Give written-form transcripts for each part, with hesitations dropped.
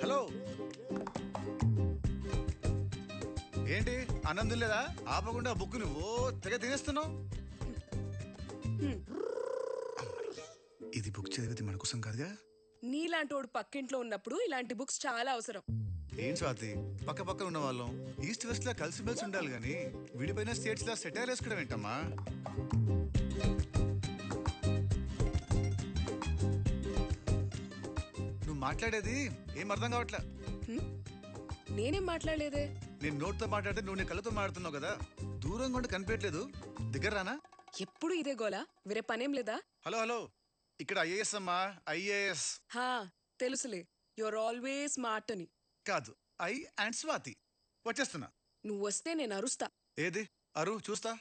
Hello, ఏంటి ఆనందం లేదా? ఆపకుండా బుక్ నువ్వు తెగ తినేస్తున్నావు. ఇది బుక్ చదివితే మన కోసం కాదుగా. నీలాంటోడు పక్కింట్లో ఉన్నప్పుడు ఇలాంటి బుక్స్ చాలా అవసరం. ఏం స్వాతి, పక్క పక్కన ఉన్న వాళ్ళం ఈస్ట్ వెస్ట్ లా కలిసిమెలిసి ఉండాలి గాని విడిపోయిన స్టేట్స్ లా సెటైర్ వేసుకోవడం ఏంటమ్మా? నువ్వు మాట్లాడేది ఏం అర్థం కావట్లే. నేనేం మాట్లాడలేదే. నేను నోట్తో మాట్లాడితే నువ్వు నీ కళ్ళతో మాట్లాడుతున్నావు కదా. దూరంగా ఉండి కనిపించట్లేదు, దగ్గర రానా? ఎప్పుడు ఇదే గోలా, వేరే పనేం లేదా? హలో హలో, ఇక్కడ ఐఏఎస్ అమ్మా, ఐఏఎస్. హా తెలుసులే, యువర్ ఆల్వేస్ స్మార్ట్ అని. కాదు, ఐ అండ్ స్వాతి. వచ్చేస్తున్నా. నువ్వు వస్తే నేను అరుస్తా. ఏది అరు చూస్తా.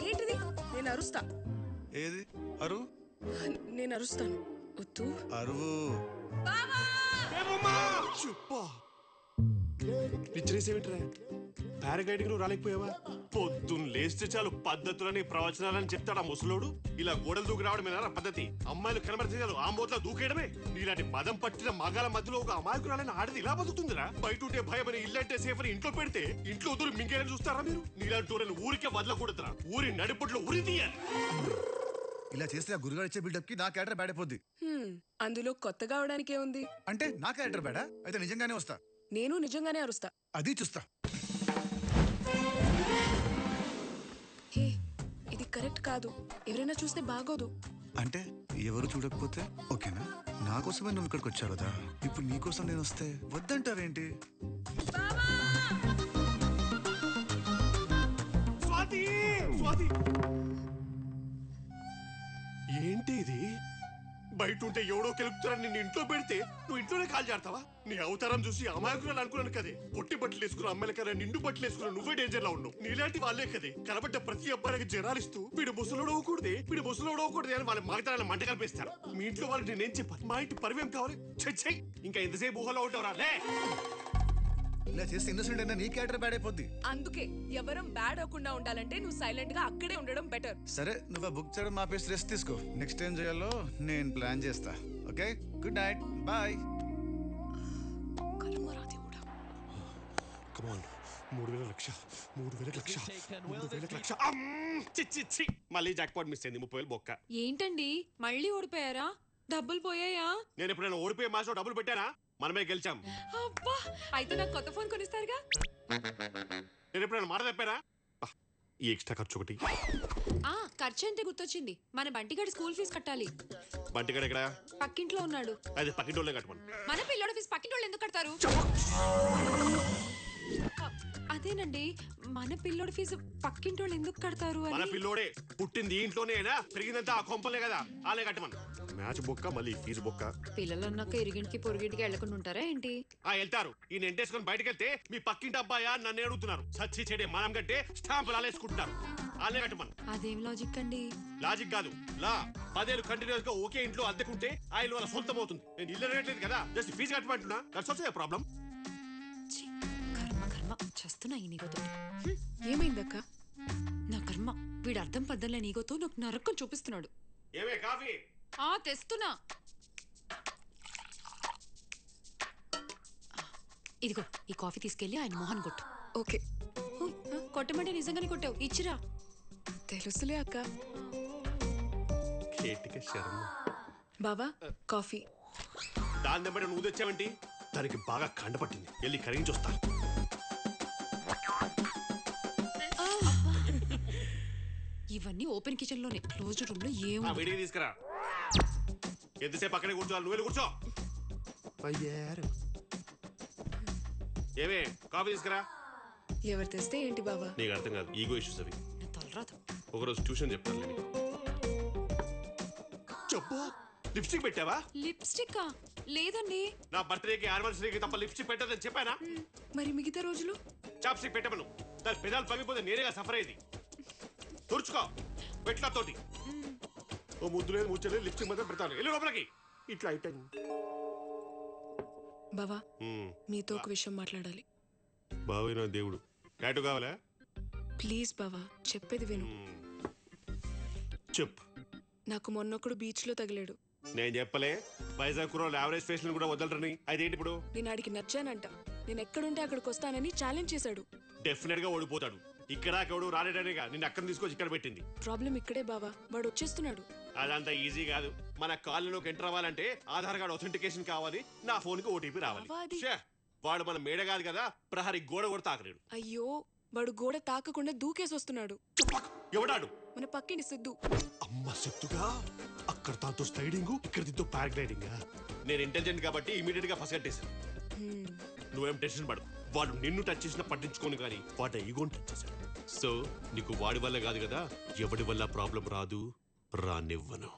ఏంటిది? నేను అరుస్తా. ఏది అరు? నేను అరుస్తాను. వద్దు. అరువు. పిచ్చరేసేమిట్రా? పారాగ్లైడింగ్ నువ్వు రాలేకపోయావా? పొద్దున్న లేస్తే చాలు పద్ధతులని ప్రవచనాలని చెప్తాడా ముసలోడు. ఇలా గోడలు దూకి రావడమేనా పద్ధతి? అమ్మాయిలు కనబడితే చాలు ఆ మోతలో దూకేయడమే. నీలాంటి మదం పట్టిన మగాల మధ్యలో ఒక అమాయకురాలని ఆడది ఇలా బతుకుతుందిరా? బయట ఉంటే భయం అని, ఇల్లంటే సేఫ్ అని ఇంట్లో పెడితే ఇంట్లో వదులు మింగేయని చూస్తారా మీరు? నీలాంటి ఊరిని ఊరికే వదలకూడదురా. ఊరి నడిపట్లో ఉరి తీయాలి. ఇలా చేస్తే ఆ గురుగారు ఇచ్చే బిల్డప్ కి నా క్యారెక్టర్ బ్యాడ్ అయిపోద్ది. అందులో కొత్తగా అవడానికే ఉంది. అంటే నా క్యారెక్టర్ బ్యాడా? అయితే నిజంగానే వస్తా. నేను నిజంగానే అరుస్తా. అది చూస్తా. హే, ఇది కరెక్ట్ కాదు. ఎవరైనా చూస్తే బాగోదు. అంటే ఎవరు చూడకపోతే ఓకేనా? నా కోసమే నువ్వు ఇక్కడికి వచ్చావు కదా. ఇప్పుడు నీ కోసం నేను వస్తే వద్దంటావేంటి? స్వాతి, స్వాతి, ఏంటి ఇది? బయట ఉంటే ఎవడో కెలుపుతారని నిన్ను ఇంట్లో పెడితే నువ్వు ఇంట్లోనే కాల్ చేస్తావా? నీ అవతారం చూసి అమాయకురాలు అనుకున్నాను కదే. పొట్టి బట్టలు వేసుకున్న అమ్మాయిల కదా, నిండు బట్టలు వేసుకున్న నువ్వే డేంజర్ లో ఉన్నావు. నీలాంటి వాళ్ళే కదే కనబడ్డ ప్రతి అబ్బాయికి జనాలిస్తూ వీడు ముసలోడవకూడదే, వీడు ముసలోడవకూడదే అని వాళ్ళ మాగతారాల మంట కల్పిస్తారు. మీ ఇంట్లో వాళ్ళకి నేనేం చెప్పాను? మా ఇంటి పరివేం కావాలి? చెయ్యి. ఇంకా ఎంతసేపు ఊహలో ఉంటావు రా? ఇలా చేస్తే ఇన్నోసెంట్ అయినా నీ క్యారెక్టర్ బ్యాడ్ అయిపోద్ది. అందుకే ఎవరం బ్యాడ్ అవ్వకుండా ఉండాలంటే నువ్వు సైలెంట్ గా అక్కడే ఉండడం బెటర్. సరే, నువ్వు బుక్ చేయడం ఆపేసి రెస్ట్ తీసుకో. నెక్స్ట్ ఏం చేయాలో నేను ప్లాన్ చేస్తా. Okay, good night, bye. 3,000 lakh, 3,000 lakh, 3,000 lakh. చిచ్చి, మళ్ళీ జాక్పాట్ మిస్ అయింది. 30,000 బొక్క. ఏంటండి మళ్ళీ ఓడిపోయారా? డబ్బులు పోయాయా? నేను ఎప్పుడైనా ఓడిపోయే మాసం డబ్బులు పెట్టానా? మనమే గెలిచాం. అబ్బా, అయితే నాకు కొత్త ఫోన్ కొనిస్తారుగా? నేను ఎప్పుడైనా మాట తప్పానా? ఈ ఎక్స్ట్రా ఖర్చు ఒకటి. ఖర్చు అంటే గుర్తొచ్చింది, మన బంటిగాడి స్కూల్ ఫీజు కట్టాలి. బంటిగాడు ఎక్కడ? పక్కింట్లో ఉన్నాడు. అది పక్కింటోళ్ళే కట్టమను. మన పిల్లోడి ఫీజు పక్కింటోళ్ళు ఎందుకు కడతారు? అదేనండి, మన పిల్లోడి ఫీజు పక్కింటోళ్ళు ఎందుకు కడతారు? మన పిల్లోడే పుట్టింది ఇంట్లోనేనా, పెరిగిందంతా ఆ కొంపలే కదా, ఆలే కట్టమను. మ్యాచ్ బొక్క, మళ్ళీ ఫీజు బొక్క. పిల్లలు అన్నాక ఇరిగింటికి పొరుగింటికి వెళ్లకుండా ఉంటారా ఏంటి? వెళ్తారు. ఈ ఎంటేసుకొని బయటకు వెళ్తే మీ పక్కింటి అబ్బాయా నన్ను అడుగుతున్నారు. సచ్చి చెడే మనం కట్టే స్టాంపులు ఆలేసుకుంటున్నారు. ఆలే కట్టమను. అదేం లాజిక్ అండి? లాజిక్ కాదు, లా. 10 ఏళ్ళు కంటిన్యూస్ గా ఒకే ఇంట్లో అద్దెకుంటే ఆ ఇల్లు వాళ్ళ సొంతం అవుతుంది. నేను ఇల్లు రేట్లేదు కదా, జస్ట్ ఫీజు కట్టమంటున్నా. That's also a problem. చేస్తున్నా ఈ నీగోతో. ఏమైందక్క? నా కర్మ, వీడు అర్థం పద్దలే నీగోతో నాకు నరకం చూపిస్తున్నాడు. ఏమే కాఫీ? తెస్తున్నా. ఇదిగో ఈ కాఫీ తీసుకెళ్లి ఆయన మోహన్ కొట్టు. ఓకే. కొట్టమంటే నిజంగానే కొట్టావు, ఇచ్చిరా. తెలుసులే అక్క. బావా కాఫీ. దాని దెబ్బ నువ్వు తెచ్చావంటి? దానికి బాగా కండ పట్టింది, వెళ్ళి కరిగించొస్తా. ఇవన్నీ ఓపెన్ కిచెన్ లోనే, క్లోజ్డ్ రూమ్ లో ఏమో. వేడికి తీసుకురా. ఎంతసేపు అక్కడే కూర్చోవాలి, నువ్వు వెళ్ళి కూర్చో. ఏమే కాఫీ తీసుకురా. ఎవరు తెస్తే ఏంటి బావా? నీకు అర్థం కాదు, ఈగో ఇష్యూస్ అవి. ఒకరోజు ట్యూషన్ చెప్తాను. చెప్పు, లిప్స్టిక్ పెట్టావా? లిప్స్టిక్ లేదండి. నా బర్త్డేకి యానివర్సరీకి తప్ప లిప్స్టిక్ పెట్టదని చెప్పానా? మరి మిగతా రోజులు చాప్స్టిక్ పెట్టమను. దాని పెదాలు పగిపోతే నేనేగా సఫర్ అయ్యేది. తుడుచుకో పెట్ల తోటి. ఓ ముద్దు లేదు ముచ్చలేదు, లిప్స్టిక్ మాత్రం పెడతాను. వెళ్ళి లోపలికి. ఇట్లా అయిపోయింది. బావా, మీతో ఒక విషయం మాట్లాడాలి. బావే నా దేవుడు. టాటూ కావాలా? ప్లీజ్ బావా చెప్పేది విను. చెప్పు. నాకు మొన్నొకడు బీచ్ లో తగిలాడు. నేను చెప్పలే వైజాగ్ కుర్రోళ్ళు యావరేజ్ ఫేస్ కూడా వదలరని. అదేంటి ఇప్పుడు? నేను ఆడికి నచ్చానంట. నేను ఎక్కడుంటే అక్కడికి వస్తానని ఛాలెంజ్ చేశాడు. డెఫినెట్ గా ఓడిపోతాడు. ఇక్కడ ఎవడు రాలేడనేగా నిన్ను అక్కడ తీసుకొచ్చి ఇక్కడ పెట్టింది. ప్రాబ్లం ఇక్కడే బావా, వాడు వచ్చేస్తున్నాడు. అదంతా ఈజీ కాదు. మన కాలనీలోకి ఎంటర్ అవ్వాలంటే ఆధార్ కార్డ్ అథెంటికేషన్ కావాలి, నా ఫోన్ కి ఓటీపీ రావాలి. బావా, అది- ఛే, వాడు మన మేడ కాదు కదా, ప్రహరీ గోడ కూడా తాకలేడు. అయ్యో వాడు గోడ తాకకుండా దూకేసి వస్తున్నాడు. ఎవడాడు? మన పక్కింటి సిద్ధు. అమ్మ సిద్ధుగా. అక్కడ తాతో స్లైడింగ్, ఇక్కడ దీంతో పారాగ్లైడింగ్. నేను ఇంటెలిజెంట్ కాబట్టి ఇమీడియట్ గా ఫస్ట్ నువ్వేం టెన్షన్ పడు. వాడు నిన్ను టచ్ చేసినా పట్టించుకోను కానీ వాడు ఈగోని టచ్ చేశాడు. సో నీకు వాడి వల్ల కాదు కదా, ఎవడి వల్ల ప్రాబ్లం రాదు, రానివ్వను.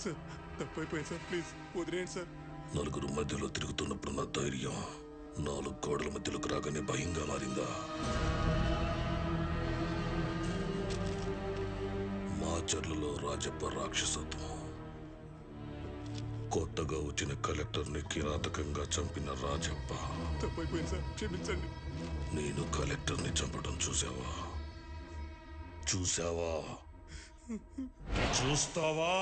సార్ తప్పైపోయింది సార్, ప్లీజ్ వదిలేయండి సార్. నలుగురు మధ్యలో తిరుగుతున్నప్పుడు నా ధైర్యం 4 గోడల మధ్యలోకి రాగానే భయంగా మారిందా? మాచర్లలో రాజప్ప రాక్షసత్వం, కొత్తగా వచ్చిన కలెక్టర్ని కిరాతకంగా చంపిన రాజప్ప. తప్పైపోయింది సార్, క్షమించండి. నేను కలెక్టర్ని చంపడం చూసావా? చూసావా? చూస్తావా?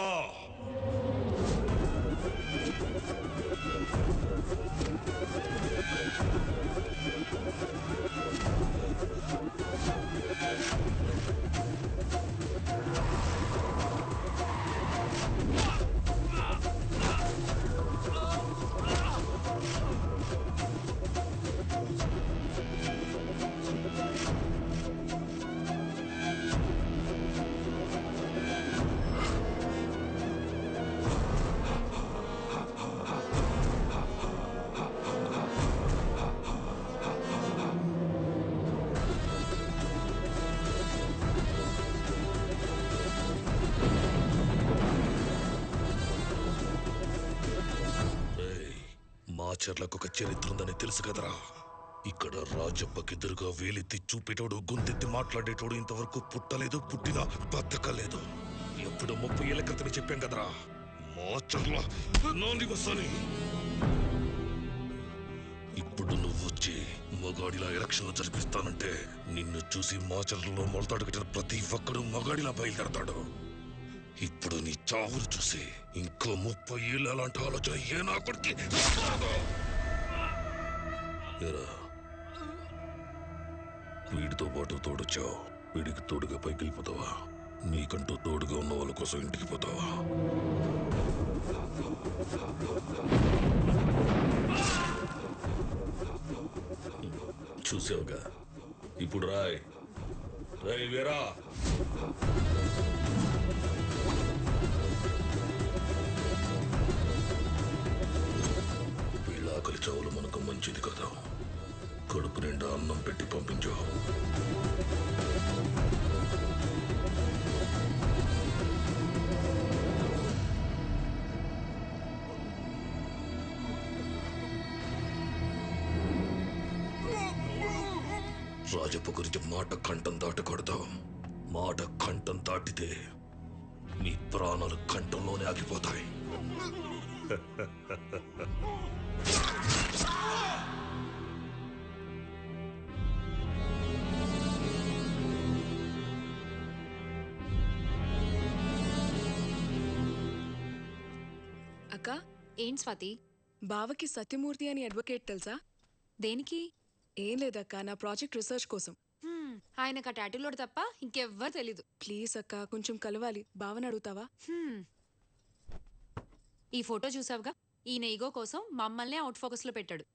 మాచర్లకు ఒక చరిత్ర ఉందని తెలుసు కదరా. ఇక్కడ రాజప్పకెదురుగా వేలెత్తి చూపేటోడు, గొంతెత్తి మాట్లాడేటోడు ఇంతవరకు పుట్టలేదు, పుట్టినా బతకలేదు. ఎప్పుడు 30 ఏళ్ల క్రితమే చెప్పాం కదరా, మాచర్ల నా నివసాని. ఇప్పుడు నువ్వు వచ్చి మగాడిలా ఎలక్షన్లు జరిపిస్తానంటే నిన్ను చూసి మాచర్లలో మొలతాడు కట్టిన ప్రతి ఒక్కడు మగాడిలా బయలుదేరతాడు. ఇప్పుడు నీ చావులు చూసి ఇంకో 30 ఏళ్ళు అలాంటి ఆలోచన ఏ నా కొడుకు. వీడితో పాటు తోడొచ్చావు, వీడికి తోడుగా పైకి వెళ్ళిపోతావా? నీకంటూ తోడుగా ఉన్న వాళ్ళ కోసం ఇంటికి పోతావా? చూసావుగా, ఇప్పుడు రాయ్ రాయ్ వీరా. ఆకలి చావులు మనకు మంచిది కదా. కడుపు నిండా అన్నం పెట్టి పంపించు. రాజప్ప గురించి మాట కంఠం దాటకూడదు. మాట కంఠం దాటితే నీ ప్రాణాలు కంఠంలోనే ఆగిపోతాయి. అక్క, ఏంటి స్వాతి? బావకి సత్యమూర్తి అని అడ్వకేట్ తెలుసా? దేనికి? ఏం లేదక్క, నా ప్రాజెక్ట్ రీసెర్చ్ కోసం. ఆయనకు ఆ టాటూలోడు తప్ప ఇంకెవ్వరు తెలీదు. ప్లీజ్ అక్క, కొంచెం కలవాలి. బావని అడుగుతావా? ఈ ఫోటో చూసావుగా, ఈయన ఈగో కోసం మమ్మల్ని అవుట్ ఫోకస్ లో పెట్టాడు.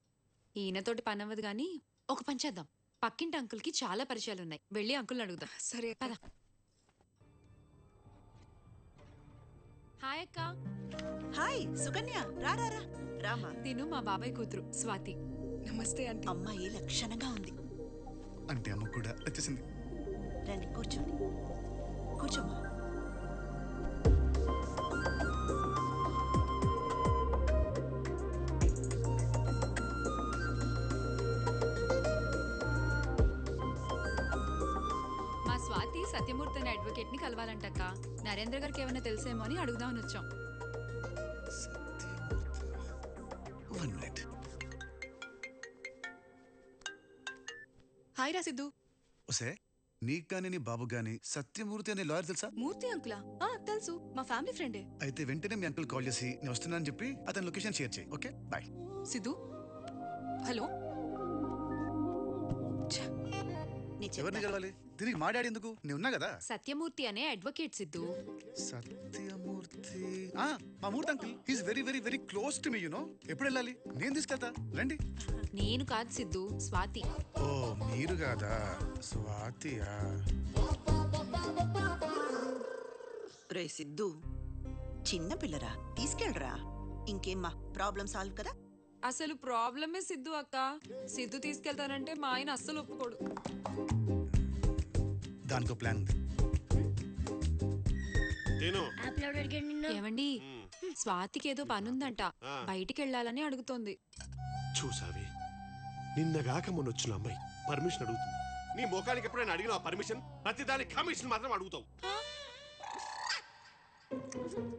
ఈయనతోటి పని అవ్వదు గానీ ఒక పని చేద్దాం. పక్కింటి అంకుల్ కి చాలా పరిచయాలున్నాయి, వెళ్ళి అంకుల్ని అడుగుదాం. సరే పద. హాయ్ అక్క. హాయ్ సుకన్య, రా రా రా రామా. తిను మా బాబాయ్ కూతురు స్వాతి. నమస్తే ఆంటీ. అమ్మాయి లక్షణంగా ఉంది. అంటే అమ్మ కూడా వచ్చేసింది. రండి కూర్చోండి, కూర్చోమ్మా. సత్యమూర్తి అనే అడ్వకేట్ ని కలవాలంటక్క. నరేంద్ర గారికి ఏమైనా తెలిసేమో అని అడుగుదామని వచ్చాం. One minute. హాయ్ రా సిద్ధు. ఒసే నీకు గానీ నీ బాబు గానీ సత్యమూర్తి అనే లాయర్ తెలుసా? మూర్తి అంకులా? తెలుసు, మా ఫ్యామిలీ ఫ్రెండే. అయితే వెంటనే మీ అంకుల్ కాల్ చేసి నేను వస్తున్నానని చెప్పి అతని లొకేషన్ షేర్ చేయి. Okay bye. సిద్ధు, హలో. నీ ఎవరిని చెప్తా. కలవాలి? దీనికి మా డాడీ ఎందుకు? నేను ఉన్నా కదా. సత్యమూర్తి అనే అడ్వకేట్ సిద్ధు. సత్యమూర్తి మా Murthy uncle. He's very very very close to me you know. ఎప్పుడు వెళ్ళాలి? నేను తీసుకెళ్తా, రండి. నేను కాదు సిద్ధు, స్వాతి. ఓ మీరు కాదా? స్వాతియా? రే సిద్ధు, చిన్న పిల్లరా, తీసుకెళ్ళరా. ఇంకేమ్మా, ప్రాబ్లం సాల్వ్ కదా. అసలు ప్రాబ్లమే సిద్ధు అక్క. సిద్ధు తీసుకెళ్తానంటే మా ఆయన అస్సలు ఒప్పుకోడు. దానికో ప్లాన్ ఉంది. ఏమండి, స్వాతికి ఏదో పనుందంట, బయటికి వెళ్ళాలని అడుగుతోంది. చూసావి, నిన్నగాక మొన్న వచ్చిన అమ్మాయి పర్మిషన్ అడుగుతుంది. నీ ముఖానికి ఎప్పుడైనా అడిగిన పర్మిషన్? ప్రతి దానికి కమిషన్ మాత్రం అడుగుతావు.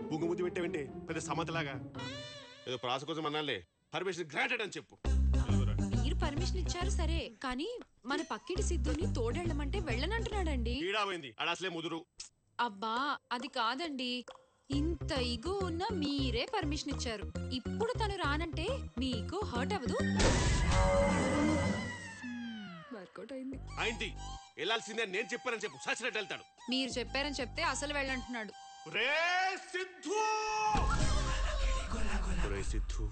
బుంగుముద్దు పెట్టేవండి పెద్ద సమతలాగా. ఏదో ప్రాస కోసం అన్నాలే, పర్మిషన్ గ్రాంటెడ్ అని చెప్పు. మీరు పర్మిషన్ ఇచ్చారు సరే, కానీ మన పక్కింటి సిద్ధుని తోడెళ్ళమంటే వెళ్ళనంటున్నాడండి. ఈడామైంది, ఆడ అసలే ముదురు. అబ్బా అది కాదండి, ఇంత ఇగో ఉన్న మీరే పర్మిషన్ ఇచ్చారు. ఇప్పుడు తను రానంటే మీకు హర్ట్ అవ్వదు? వర్కౌట్ అయింది. అయింది, వెళ్ళాల్సిందే నేను చెప్పానని చెప్పు. సచ్చినట్టు వెళ్తాడు. మీరు చెప్పారని చెప్తే అసలు వెళ్ళంటున్నాడు. రే సిద్ధు, రే సిద్ధు,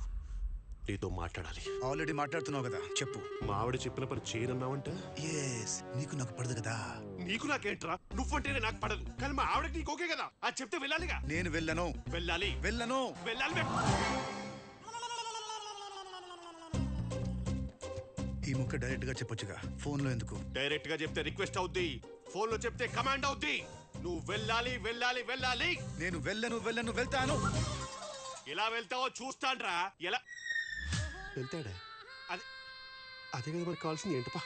నీతో మాట్లాడాలి. ఆల్రెడీ మాట్లాడుతున్నావు కదా, చెప్పు. మా ఆవిడ చెప్పిన పని చేయనన్నావంట. ఎస్, నీకు నాకు పడదు కదా. నీకు నాకేంట్రా? నువ్వంటేనే నాకు పడదు, కానీ మా ఆవిడకి నీకు ఓకే కదా. అది చెప్తే వెళ్ళాలిగా. నేను వెళ్ళను. వెళ్ళాలి, వెళ్ళను. వెళ్ళాలి. ఈ ముక్క డైరెక్ట్ గా చెప్పొచ్చుగా, ఫోన్ లో ఎందుకు? డైరెక్ట్ గా చెప్తే రిక్వెస్ట్ అవుద్ది, ఫోన్ లో చెప్తే కమాండ్ అవుద్ది. నువ్వు వెళ్ళాలి, వెళ్ళాలి, వెళ్ళాలి. నేను వెళ్ళను, వెళ్ళను, వెళ్తాను. ఎలా వెళ్తావో చూస్తాన్రా. ఎలా వెళ్తాడా? అదే అదే కదా మనకు కావాల్సింది. ఏంటపా